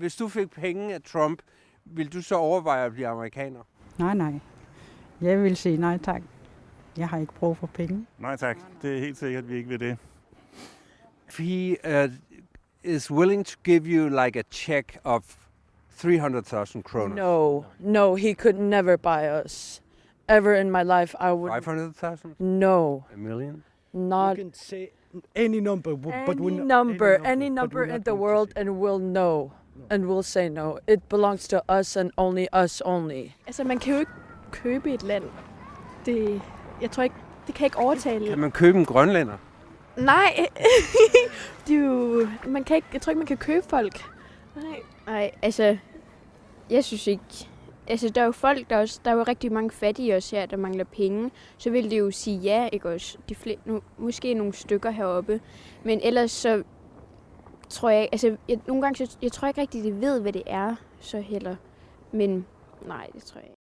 Hvis du fik penge af Trump, vil du så overveje at blive amerikaner? Nej. Jeg vil sige nej tak. Jeg har ikke brug for penge. Nej tak, det er helt sikkert, at vi ikke vil det. If he is willing to give you like a check of 300,000 kroner. No, he could never buy us. Ever in my life, I would. 500,000? No. A million? Not You can say any number, any number in the world, and we'll know. And we'll say no. It belongs to us and only us only. Altså, man kan jo ikke købe et land. Jeg tror ikke, det kan ikke overtale. Kan man købe en grønlænder? Nej, jeg tror ikke, man kan købe folk. Nej, altså, jeg synes ikke. Altså, der er jo folk, der er jo rigtig mange fattige også her, der mangler penge. Så vil det jo sige ja, ikke også? Måske nogle stykker heroppe. Men ellers så tror jeg, altså, nogle gange, jeg tror ikke rigtig, de ved, hvad det er, så heller. Men nej, det tror jeg ikke.